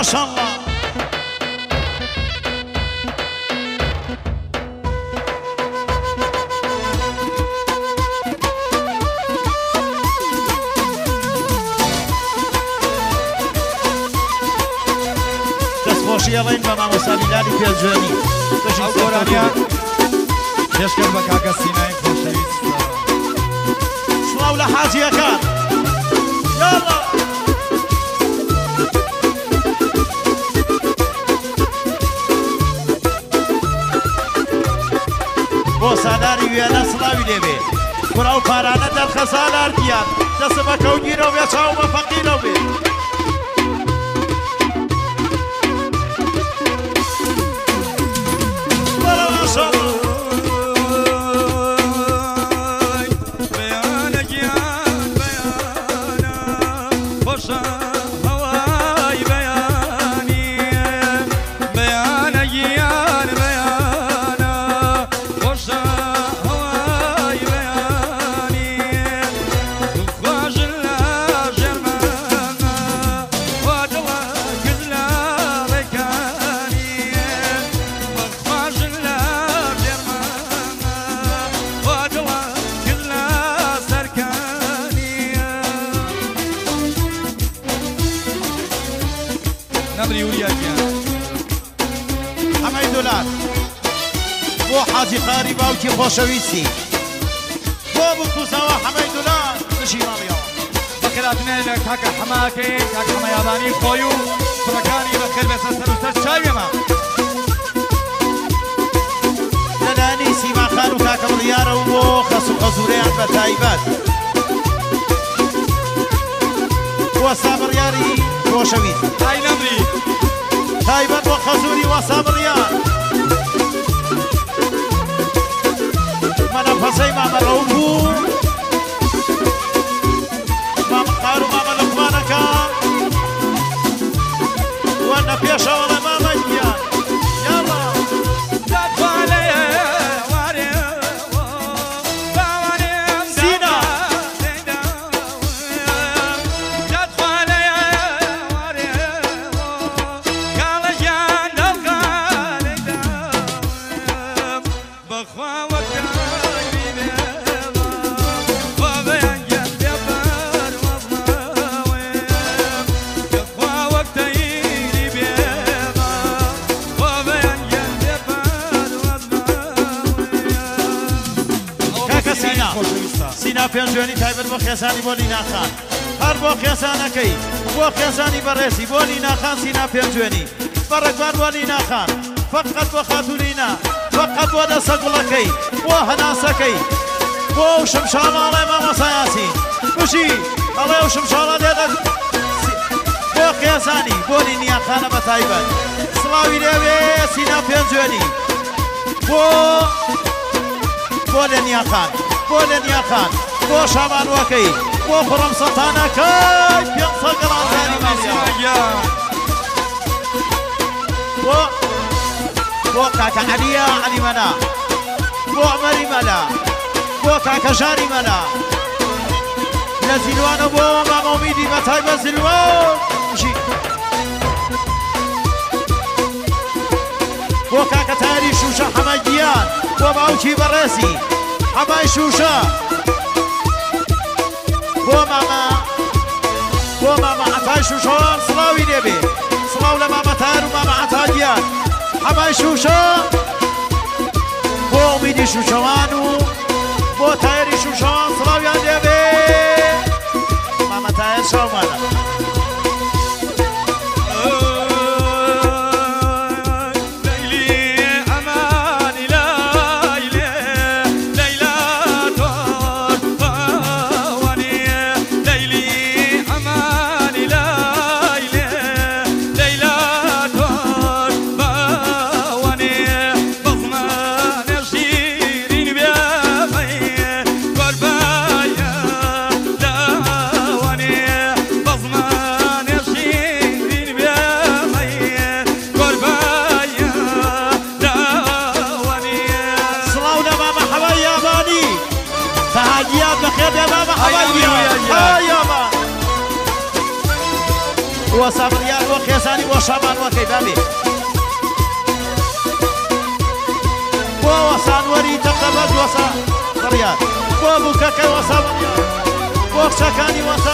ما شاء الله دەستخۆشی ئەڵێن بە مامۆستا بیلانی پێنجوێنی ئەو گۆرانیان پێشکەش بە کاکە سینای خۆشەویست سڵاو لە حاجیەکان یاڵا بۆ سالاری وێنە سڵاوی لێبێ کوڕە و پارانە دەرخە سالاردیان دەسە بە کەوگیرەوە بێ چاو بە فەقیرەوە بێ حاجی قاری باوکی خۆشەویستی بۆ بکوسەوە حەمەی دولار نشیمانیەوە بەخێراتنێ لە کاکە حەماکەی کاکە حەمەیابانی خۆی و کوڕەکانی بەخێر بێسە سەر و سەر چاوێمە لەلایەنی سیماخان و کاکە بڕیارە و بۆ خەس و خەزوورەیان بە تایبەت بۆ سابڕیاری خۆشەویست ئای نەمری تایبەت بۆ خەزووری وە سابڕیار فەسەی مامەڕەو بوو مامەقار و مامە لەقمانەکە وەنە پێشەوە لە مامەگیان یاڵا سینا سینا پێنجوێنی تایبەت بۆ خێزانی بۆ لیناخان هەر بۆ خێزانەکەی بۆ خێزانی بەڕێزی بۆ لیناخان سینا پێنجوێنی بەڕێکبار بۆ لیناخان فەقەت بۆ خاتولینا فەقەت بۆ دەسە گوڵەکەی بۆ هەناسەکەی بۆ شمشاڵاڵێ مامۆسایاسی کوشی ئەڵێ و شمشاڵە دێدە بۆ خێزانی بۆ لینیاخانە بە تایبەت سڵاوی لێوێ سینا پێنجوێنی بۆ لەنیاخان بۆ لەنیاخان بۆ شامانوەکەی بۆ خوڕم سەتانەکەی پێنسە گەڵانزانی مەزیە بۆ کاکە عەلیە عەلیمەلا بۆ عومەری مەلا بۆ کاکە ژانی مەلا لە زیلوانە بۆ مامە ئومیدی بە تایبەت زیلوان بۆ کاکە تاری شوشە حەمەگیان بۆ باوکی بەڕێزی حەمای شوشە بۆ مامە عەتای شوشەوان سڵاوی لێبێ سڵاو لە مامە تار و مامە عەتاگیان حەمای شوشە بۆ ئومیدی شوشەوان و بۆ تایری شوشەوان سڵاویان لێبێ مامە تایر شاومانە بزم وەسا بڕیار بۆ خێزانی بۆ شابانوەکەی بابێ بۆ وەسانوەری تەقەبەت وەسا بڕیار بۆ بووکەکەی وەسا بڕیار بۆ کچەکانی وەسا